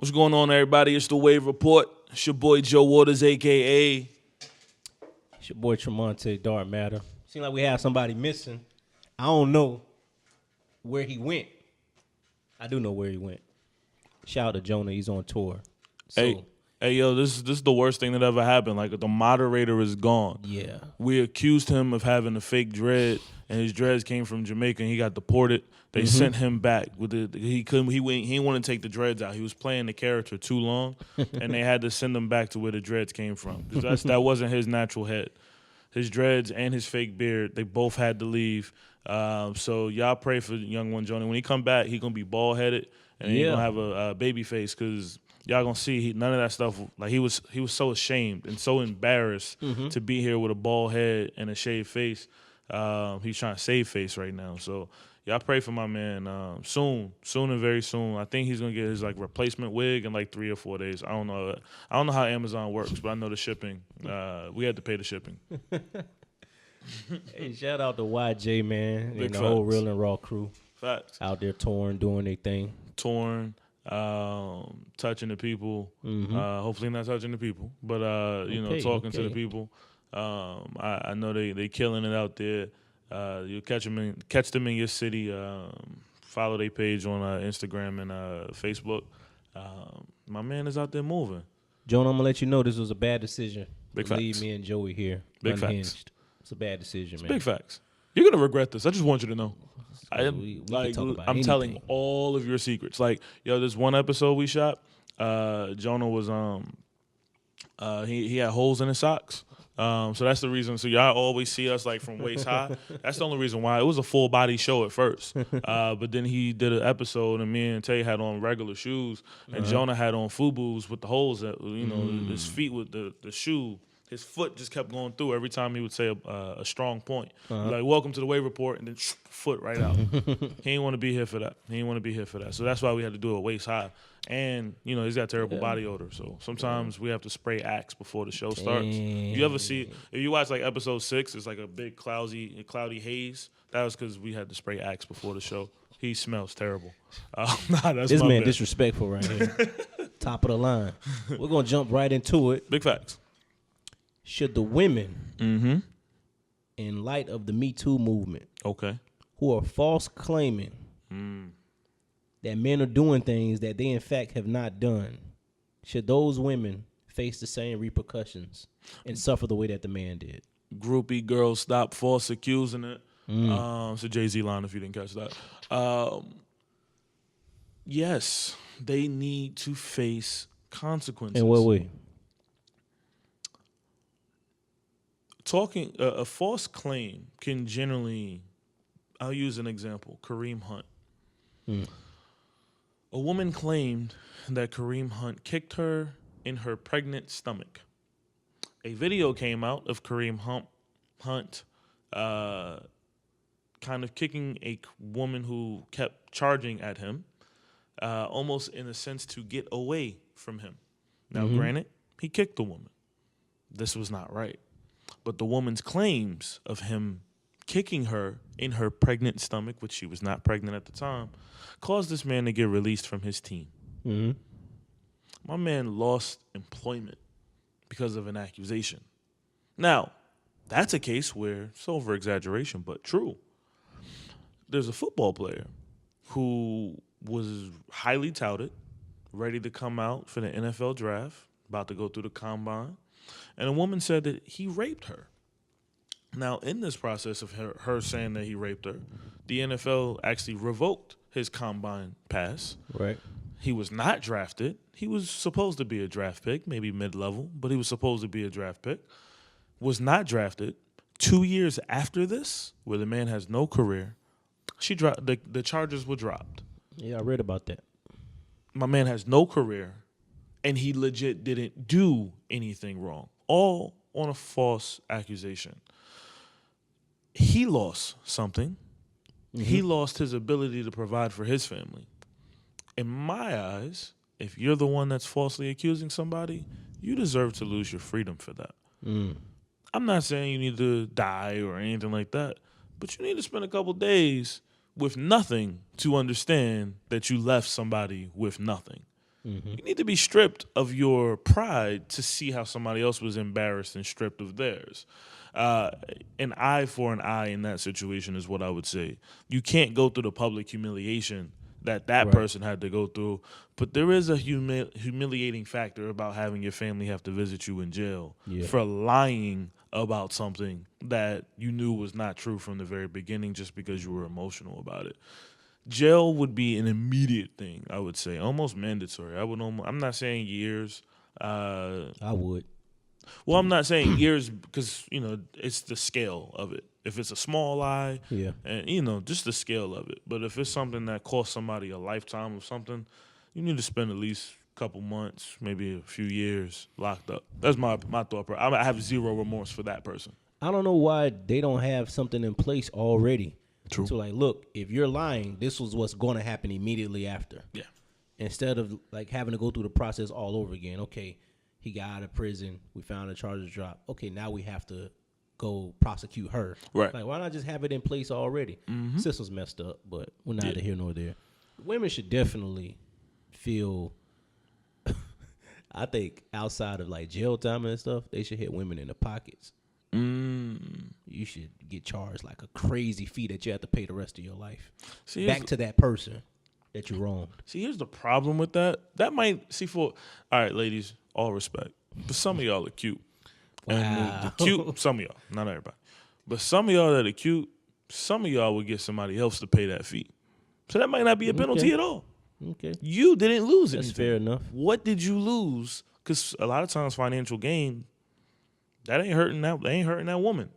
What's going on, everybody? It's the Wave Report. It's your boy Joe Waters, a.k.a. It's your boy Tremonte Dark Matter. Seems like we have somebody missing. I don't know where he went. I do know where he went. Shout out to Jonah. He's on tour. So, Hey, yo, this is the worst thing that ever happened. Like, the moderator is gone. yeah. We accused him of having a fake dread, and his dreads came from Jamaica, and he got deported. They sent him back with he didn't want to take the dreads out. He was playing the character too long, and they had to send him back to where the dreads came from. 'Cause that wasn't his natural head. His dreads and his fake beard, they both had to leave. So y'all pray for the young one, Jonah. When he come back, he gonna be bald headed and he gonna have a baby face, because y'all gonna see none of that stuff. Like he was so ashamed and so embarrassed to be here with a bald head and a shaved face. He's trying to save face right now. So y'all pray for my man. Soon and very soon. I think he's gonna get his replacement wig in 3 or 4 days. I don't know how Amazon works, but I know the shipping. We had to pay the shipping. Hey, shout out to YJ, man. Big and the facts. whole Real and Raw crew. Facts. Out there touring, doing their thing. Touring, touching the people. Hopefully not touching the people, but talking to the people. I know they killing it out there. You'll catch them in your city. Follow their page on Instagram and Facebook. My man is out there moving. Jonah, I'm gonna let you know this was a bad decision. Big Leave facts. me and Joey here. Big unhinged. facts. It's a bad decision, man. Big facts. You're gonna regret this. I just want you to know. We can talk about I'm telling anything. all of your secrets. This one episode we shot, Jonah was he had holes in his socks. So that's the reason. So y'all always see us from waist high. That's the only reason why. It was a full body show at first, but then he did an episode, and me and Tay had on regular shoes, and Jonah had on FUBUs with the holes that his feet with the shoe. His foot just kept going through every time he would say a strong point. Like, welcome to the Wave Report, and then foot right out. He didn't want to be here for that. So that's why we had to do it waist high. And, he's got terrible body odor. So sometimes we have to spray Axe before the show starts. You ever see, if you watch episode 6, it's a big cloudy haze. That was because we had to spray Axe before the show. He smells terrible. That's This my man bad. disrespectful right here. Top of the line. We're gonna jump right into it. Big facts. Should the women, in light of the Me Too movement, who are false claiming that men are doing things that they in fact have not done, should those women face the same repercussions and suffer the way that the man did? Groupie girls, stop false accusing it. It's a Jay-Z line if you didn't catch that. Yes, they need to face consequences. In what way? A false claim can generally, I'll use an example, Kareem Hunt. A woman claimed that Kareem Hunt kicked her in her pregnant stomach. A video came out of Kareem Hunt kind of kicking a woman who kept charging at him, almost in a sense to get away from him. Now, granted, he kicked the woman. This was not right. But the woman's claims of him kicking her in her pregnant stomach, which she was not pregnant at the time, caused this man to get released from his team. My man lost employment because of an accusation. Now, that's a case where it's over-exaggeration, but true. There's a football player who was highly touted, ready to come out for the NFL draft, about to go through the combine, and a woman said that he raped her. Now, in this process of her saying that he raped her, the NFL actually revoked his combine pass. Right. He was not drafted. He was supposed to be a draft pick, maybe mid-level, but he was supposed to be a draft pick. Was not drafted. 2 years after this, where the man has no career, the charges were dropped. Yeah, I read about that. My man has no career, and he legit didn't do anything wrong. All on a false accusation. He lost something. He lost his ability to provide for his family. In my eyes, if you're the one that's falsely accusing somebody, you deserve to lose your freedom for that. I'm not saying you need to die or anything like that, but you need to spend a couple days with nothing to understand that you left somebody with nothing. You need to be stripped of your pride to see how somebody else was embarrassed and stripped of theirs. An eye for an eye in that situation is what I would say. You can't go through the public humiliation that right. person had to go through, but there is a humiliating factor about having your family have to visit you in jail for lying about something that you knew was not true from the very beginning just because you were emotional about it. Jail would be an immediate thing, I would say, almost mandatory. I'm not saying years. I would. Well, I'm not saying years because, it's the scale of it. If it's a small lie, and, just the scale of it. But if it's something that costs somebody a lifetime of something, you need to spend at least a couple months, maybe a few years locked up. That's my thought. I have zero remorse for that person. I don't know why they don't have something in place already. True. So, look, if you're lying, this was what's going to happen immediately after. Yeah. Instead of, having to go through the process all over again. Okay, he got out of prison. We found the charges dropped. Okay, now we have to go prosecute her. Right. Why not just have it in place already? System's messed up, but we're neither here nor there. Women should definitely feel, I think, outside of, jail time and stuff, they should hit women in the pockets. You should get charged like a crazy fee that you have to pay the rest of your life. Back to that person that you wronged. See, here's the problem with that. That might all right, ladies, all respect, but some of y'all are cute. Wow. And the cute, some of y'all, not everybody, but some of y'all that are cute, some of y'all would get somebody else to pay that fee. So that might not be a penalty at all. Okay. You didn't lose anything. That's fair enough. What did you lose? Because a lot of times financial gain, that ain't hurting that woman.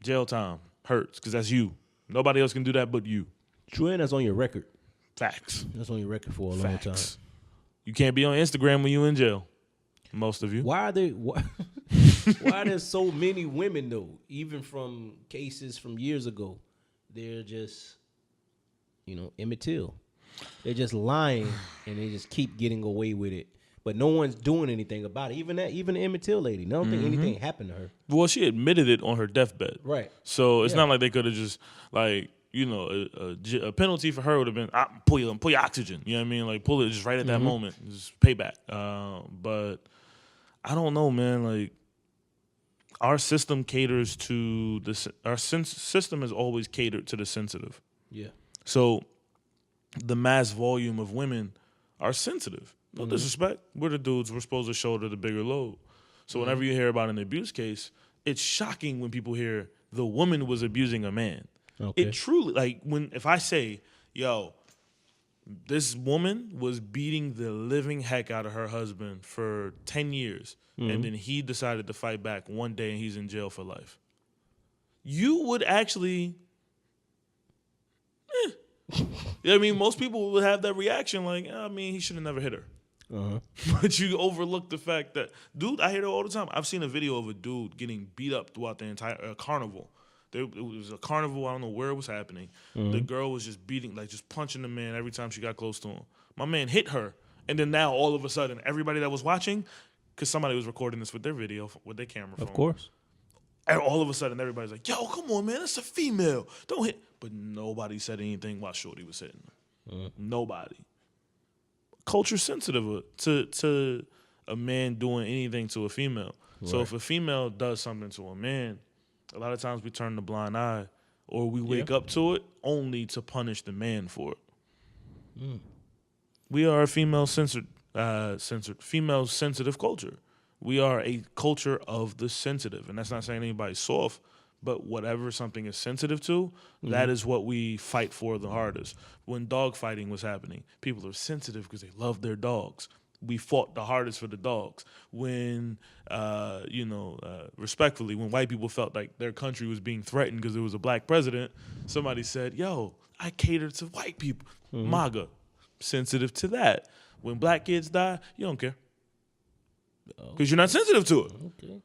Jail time hurts because that's you. Nobody else can do that but you. True, and that's on your record. Facts. That's on your record for a long time. You can't be on Instagram when you in jail. Most of you. Why are there so many women though? Even from cases from years ago, they're just, Emmett Till. They're just lying and they just keep getting away with it. But no one's doing anything about it. Even the Emmett Till lady. I don't think anything happened to her. Well, she admitted it on her deathbed. Right. So it's not like they could have just a penalty for her would have been pull your oxygen. You know what I mean? Pull it just right at that moment. Just payback. But I don't know, man. Our system caters to our system has always catered to the sensitive. Yeah. So the mass volume of women are sensitive. No disrespect. We're the dudes. We're supposed to shoulder the bigger load. So whenever you hear about an abuse case, it's shocking when people hear the woman was abusing a man. Okay. It truly, if I say, yo, this woman was beating the living heck out of her husband for 10 years, and then he decided to fight back one day and he's in jail for life. You would actually... most people would have that reaction he should have never hit her. But you overlook the fact that, dude, I hear it all the time. I've seen a video of a dude getting beat up throughout the entire carnival. It was a carnival. I don't know where it was happening. The girl was just beating, just punching the man every time she got close to him. My man hit her. And then now, all of a sudden, everybody that was watching, because somebody was recording this with their video, with their camera phone. Of course. And all of a sudden, everybody's like, yo, come on, man, that's a female. Don't hit. But nobody said anything while Shorty was hitting her. Nobody. Culture sensitive to a man doing anything to a female. Right. So if a female does something to a man, a lot of times we turn the blind eye or we wake up to it only to punish the man for it. We are a female sensitive culture. We are a culture of the sensitive. And that's not saying anybody's soft, but whatever something is sensitive to, that is what we fight for the hardest. When dog fighting was happening, people are sensitive because they love their dogs. We fought the hardest for the dogs. When, respectfully, when white people felt like their country was being threatened because there was a black president, somebody said, yo, I cater to white people. MAGA, sensitive to that. When black kids die, you don't care. Because you're not sensitive to it. Okay.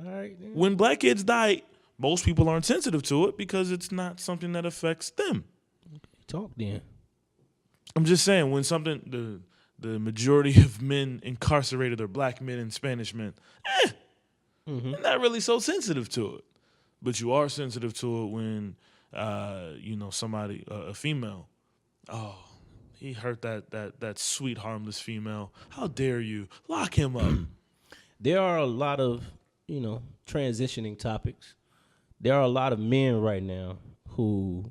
All right. Then. When black kids die, most people aren't sensitive to it because it's not something that affects them. Talk then. I'm just saying, when something, the majority of men incarcerated are black men and Spanish men, you're not really so sensitive to it. But you are sensitive to it when, somebody, a female, He hurt that sweet, harmless female. How dare you? Lock him up. There are a lot of, transitioning topics. There are a lot of men right now who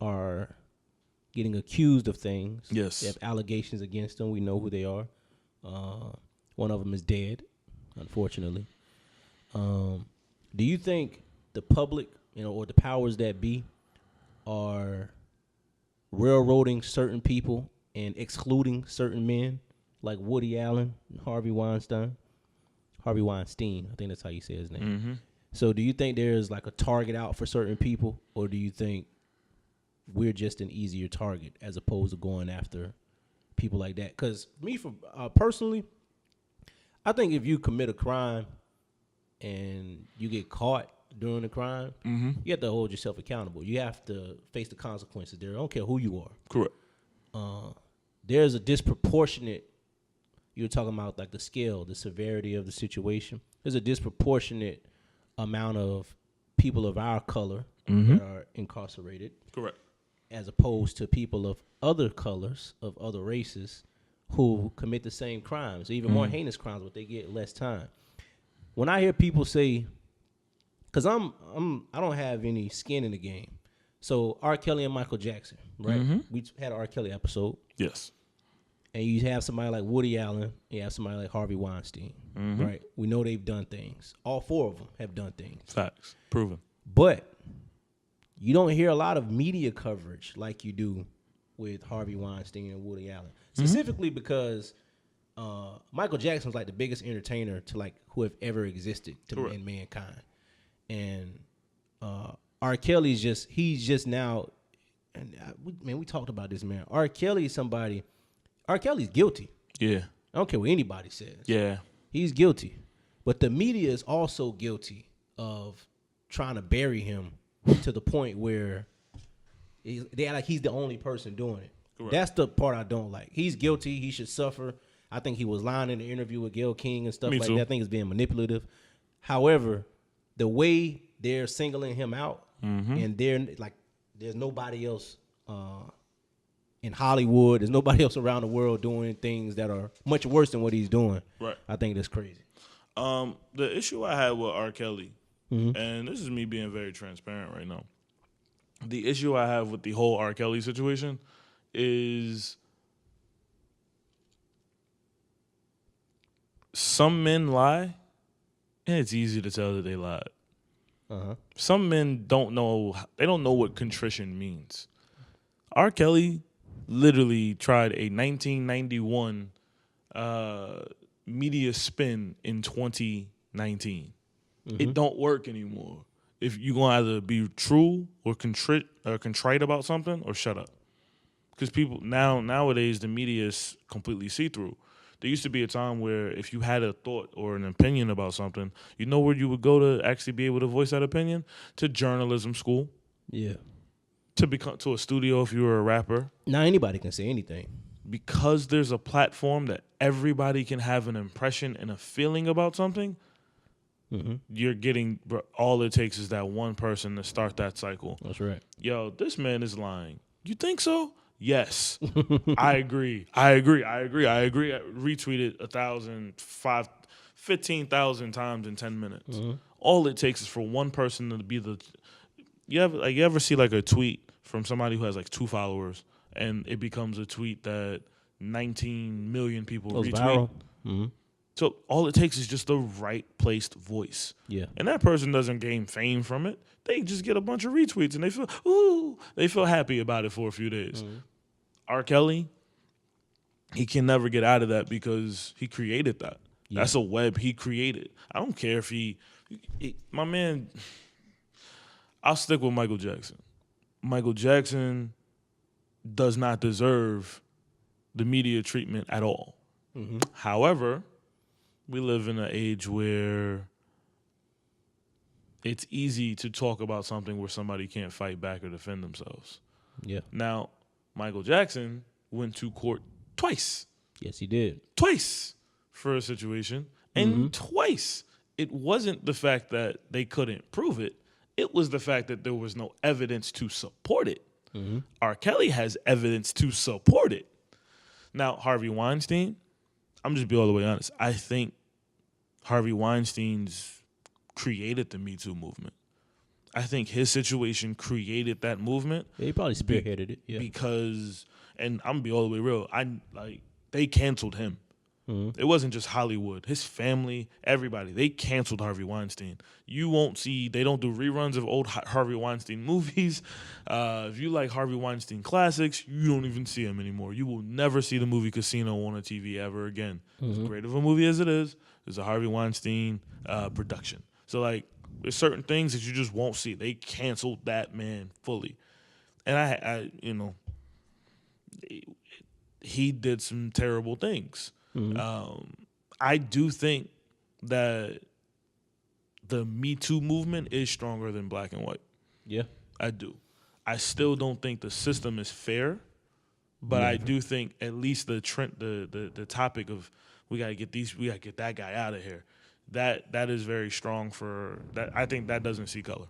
are getting accused of things. Yes. They have allegations against them. We know who they are. One of them is dead, unfortunately. Do you think the public, or the powers that be are railroading certain people and excluding certain men like Woody Allen, Harvey Weinstein, I think that's how you say his name. Mm-hmm. So do you think there's like a target out for certain people, or do you think we're just an easier target as opposed to going after people like that? Because personally, I think if you commit a crime and you get caught doing the crime, mm-hmm. you have to hold yourself accountable. You have to face the consequences there. I don't care who you are. Correct. There's a disproportionate, you're talking about like the scale, the severity of the situation. There's a disproportionate amount of people of our color mm-hmm. that are incarcerated. Correct. As opposed to people of other colors, of other races, who commit the same crimes, even more heinous crimes, but they get less time. When I hear people say, because I don't have any skin in the game. So R. Kelly and Michael Jackson, right? Mm-hmm. We had an R. Kelly episode. Yes. And you have somebody like Woody Allen, you have somebody like Harvey Weinstein, mm-hmm. right? We know they've done things. All four of them have done things. Facts. Proven. But you don't hear a lot of media coverage like you do with Harvey Weinstein and Woody Allen. Specifically because Michael Jackson was like the biggest entertainer to like who have ever existed in mankind. And R. Kelly's he's just now, and we talked about this, man. R. Kelly's guilty. Yeah. I don't care what anybody says. Yeah. He's guilty. But the media is also guilty of trying to bury him to the point where they act like he's the only person doing it. Correct. That's the part I don't like. He's guilty. He should suffer. I think he was lying in the interview with Gayle King and stuff like that. I think it's being manipulative. However, the way they're singling him out, and there's nobody else in Hollywood, there's nobody else around the world doing things that are much worse than what he's doing. Right. I think that's crazy. The issue I had with R. Kelly, and this is me being very transparent right now. The issue I have with the whole R. Kelly situation is some men lie, and it's easy to tell that they lied. Some men don't know. They don't know what contrition means. R. Kelly literally tried a 1991 media spin in 2019. It don't work anymore. If you're gonna either be true or contrite about something, or shut up. Because people nowadays the media is completely see-through. There used to be a time where if you had a thought or an opinion about something, you know where you would go to actually be able to voice that opinion? To journalism school. Yeah. To a studio if you were a rapper. Now anybody can say anything. Because there's a platform that everybody can have an impression and a feeling about something, you're getting, all it takes is that one person to start that cycle. That's right. Yo, this man is lying. You think so? Yes. I agree. Retweeted 15,000 times in 10 minutes. All it takes is for one person to be you ever see like a tweet from somebody who has like 2 followers and it becomes a tweet that 19 million people retweet? Viral. So all it takes is just the right placed voice. Yeah. And that person doesn't gain fame from it. They just get a bunch of retweets and they feel happy about it for a few days. R. Kelly, he can never get out of that because he created that. Yeah. That's a web he created. I don't care if my man, I'll stick with Michael Jackson. Michael Jackson does not deserve the media treatment at all. However, we live in an age where it's easy to talk about something where somebody can't fight back or defend themselves. Yeah. Now, Michael Jackson went to court twice. Yes, he did. Twice for a situation. And twice, it wasn't the fact that they couldn't prove it. It was the fact that there was no evidence to support it. R. Kelly has evidence to support it. Now, Harvey Weinstein, I'm just be all the way honest. I think Harvey Weinstein's created the Me Too movement. I think his situation created that movement. Yeah, he probably spearheaded it. Yeah. Because, and I'm gonna be all the way real. They canceled him. Mm-hmm. It wasn't just Hollywood. His family, everybody, they canceled Harvey Weinstein. You won't see, they don't do reruns of old Harvey Weinstein movies. If you like Harvey Weinstein classics, you don't even see them anymore. You will never see the movie Casino on a TV ever again. Mm-hmm. As great of a movie as it is, it's a Harvey Weinstein production. So, like, there's certain things that you just won't see. They canceled that man fully. And I he did some terrible things. Mm-hmm. I do think that the Me Too movement is stronger than black and white. Yeah. I do. I still don't think the system is fair, but I do think at least the trend, the topic of we gotta get that guy out of here. That is very strong for that. I think that doesn't see color.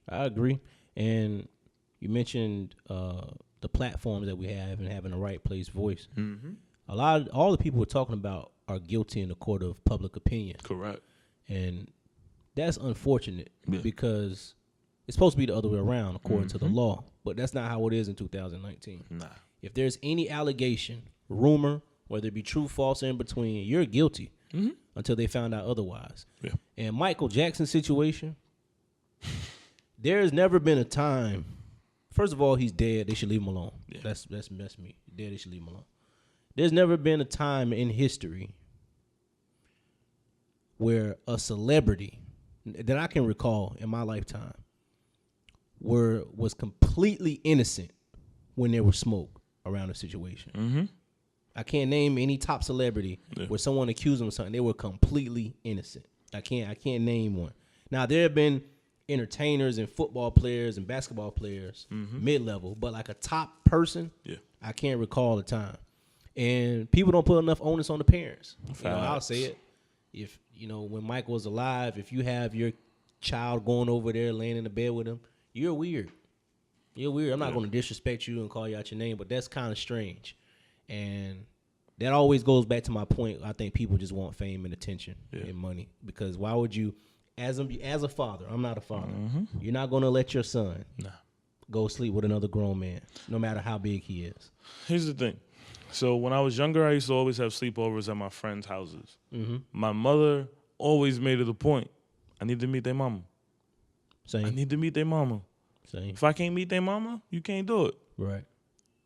I agree. And you mentioned the platforms that we have and having a right place voice. Mm-hmm. All the people we're talking about are guilty in the court of public opinion. Correct. And that's unfortunate because it's supposed to be the other way around according to the law, but that's not how it is in 2019. Nah. If there's any allegation, rumor, whether it be true, false, or in between, you're guilty until they found out otherwise. Yeah. And Michael Jackson's situation, there has never been a time. First of all, he's dead. They should leave him alone. Yeah. That's me. He's dead. They should leave him alone. There's never been a time in history where a celebrity that I can recall in my lifetime was completely innocent when there was smoke around a situation. Mm-hmm. I can't name any top celebrity where someone accused them of something. They were completely innocent. I can't name one. Now, there have been entertainers and football players and basketball players, mid-level, but like a top person, I can't recall the time. And people don't put enough onus on the parents. I'll say it. If, when Michael was alive, if you have your child going over there laying in the bed with him, you're weird. You're weird. I'm not going to disrespect you and call you out your name, but that's kind of strange. And that always goes back to my point. I think people just want fame and attention and money. Because why would you, as a father, I'm not a father, you're not going to let your son go sleep with another grown man, no matter how big he is. Here's the thing. So when I was younger, I used to always have sleepovers at my friends' houses. Mm-hmm. My mother always made it a point. I need to meet their mama. Same. I need to meet their mama. Same. If I can't meet their mama, you can't do it. Right.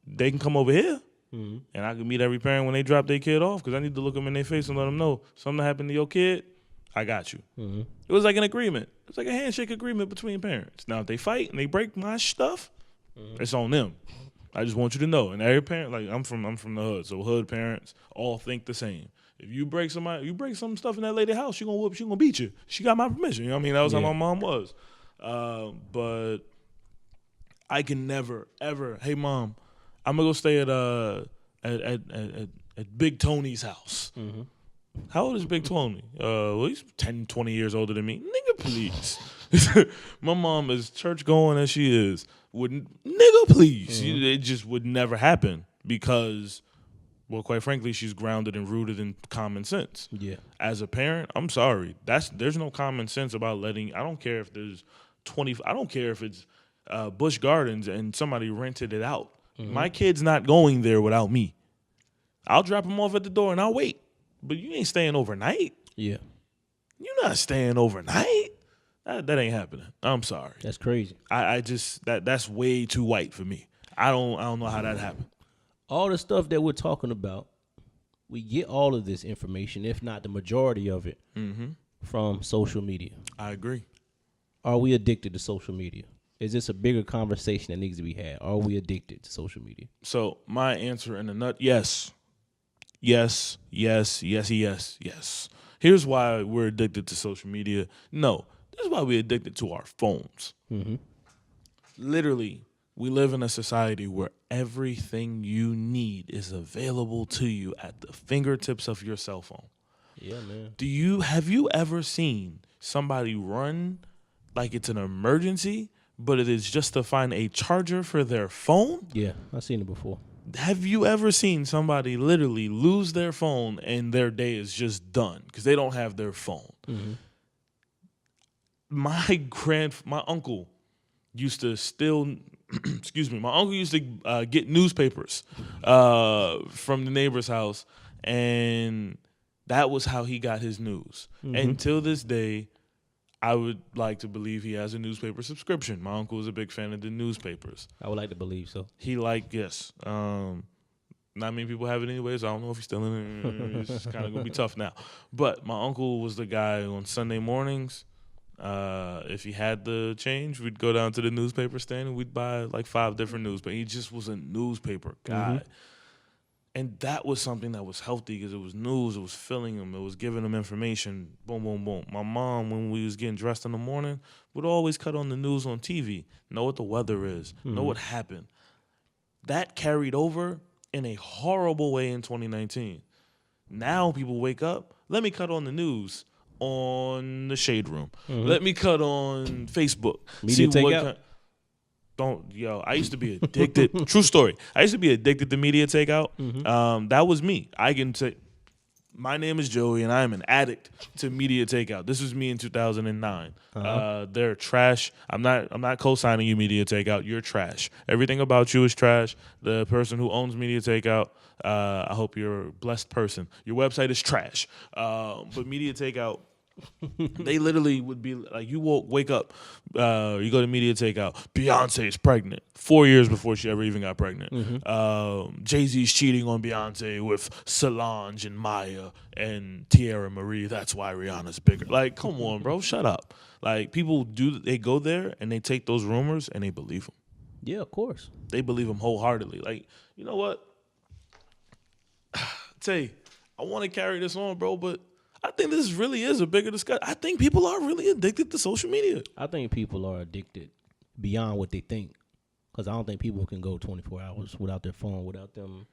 They can come over here, and I can meet every parent when they drop their kid off because I need to look them in their face and let them know something happened to your kid, I got you. Mm-hmm. It was like an agreement. It's like a handshake agreement between parents. Now, if they fight and they break my stuff, it's on them. I just want you to know. And every parent, like I'm from the hood, so hood parents all think the same. If you break some stuff in that lady house, she gonna beat you. She got my permission. You know what I mean? That was how my mom was. But I can never, ever, hey mom, I'm gonna go stay at Big Tony's house. Mm-hmm. How old is Big Tony? Well, he's 10, 20 years older than me. Nigga, please. My mom, as church going as she is, nigga, please. It just would never happen because, well, quite frankly, she's grounded and rooted in common sense. Yeah. As a parent, I'm sorry. There's no common sense about letting. I don't care if there's 20. I don't care if it's Busch Gardens and somebody rented it out. Mm-hmm. My kid's not going there without me. I'll drop him off at the door and I'll wait. But you ain't staying overnight. Yeah. You're not staying overnight. That ain't happening. I'm sorry. That's crazy. I just that's way too white for me. I don't know how that happened. All the stuff that we're talking about, we get all of this information, if not the majority of it, from social media. I agree. Are we addicted to social media? Is this a bigger conversation that needs to be had? Are we addicted to social media? So my answer in a nut, yes. Yes, yes, yes, yes, yes. Here's why we're addicted to social media. No, this is why we're addicted to our phones. Mm-hmm. Literally, we live in a society where everything you need is available to you at the fingertips of your cell phone. Yeah, man. Have you ever seen somebody run like it's an emergency, but it is just to find a charger for their phone? Yeah, I've seen it before. Have you ever seen somebody literally lose their phone and their day is just done because they don't have their phone? Mm-hmm. My uncle used to steal. Excuse me. My uncle used to get newspapers from the neighbor's house, and that was how he got his news. Mm-hmm. And till this day, I would like to believe he has a newspaper subscription. My uncle was a big fan of the newspapers. I would like to believe so. He yes. Not many people have it anyways. I don't know if he's still in it. It's kind of going to be tough now. But my uncle was the guy on Sunday mornings. If he had the change, we'd go down to the newspaper stand and we'd buy like 5 different newspapers. He just was a newspaper guy. Mm-hmm. And that was something that was healthy because it was news. It was filling him. It was giving him information. Boom, boom, boom. My mom, when we was getting dressed in the morning, would always cut on the news on TV. Know what the weather is. Mm-hmm. Know what happened. That carried over in a horrible way in 2019. Now people wake up. Let me cut on the news on the Shade Room. Mm-hmm. Let me cut on Facebook. Media takeout. I used to be addicted. True story. I used to be addicted to media takeout. Mm-hmm. That was me. I can say, my name is Joey, and I am an addict to media takeout. This was me in 2009. Uh-huh. They're trash. I'm not co-signing you, media takeout. You're trash. Everything about you is trash. The person who owns media takeout, I hope you're a blessed person. Your website is trash. But media takeout, they literally would be like, you wake up, you go to media takeout, Beyonce's pregnant 4 years before she ever even got pregnant. Mm-hmm. Jay-Z's cheating on Beyonce with Solange and Maya and Tierra Marie. That's why Rihanna's bigger. Like, come on, bro, shut up. Like, people they go there and they take those rumors and they believe them. Yeah, of course. They believe them wholeheartedly. Like, you know what? Tay, I want to carry this on, bro, but I think this really is a bigger discussion. I think people are really addicted to social media. I think people are addicted beyond what they think. Because I don't think people can go 24 hours without their phone, without them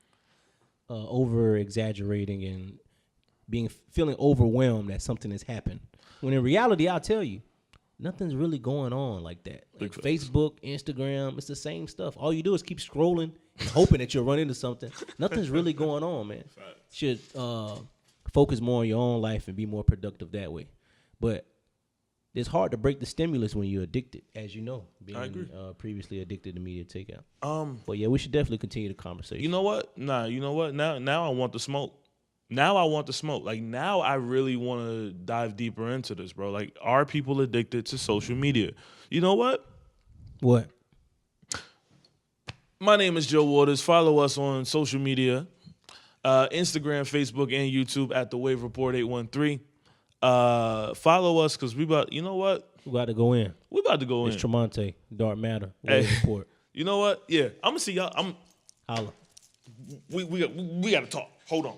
over-exaggerating and feeling overwhelmed that something has happened. When in reality, I'll tell you, nothing's really going on like that. Like Facebook, Instagram, it's the same stuff. All you do is keep scrolling and hoping that you'll run into something. Nothing's really going on, man. Should focus more on your own life and be more productive that way. But it's hard to break the stimulus when you're addicted, as you know, being previously addicted to media takeout. But yeah, we should definitely continue the conversation. You know what? Now I want the smoke. Like, now I really want to dive deeper into this, bro. Like, are people addicted to social media? You know what? What? My name is Joe Waters. Follow us on social media. Instagram, Facebook, and YouTube at The Wave Report 813. Follow us because you know what? We got to go in. We about to go in. It's Tremonte, Dark Matter, Wave Report. You know what? Yeah, I'm going to see y'all. Holla. We got to talk. Hold on.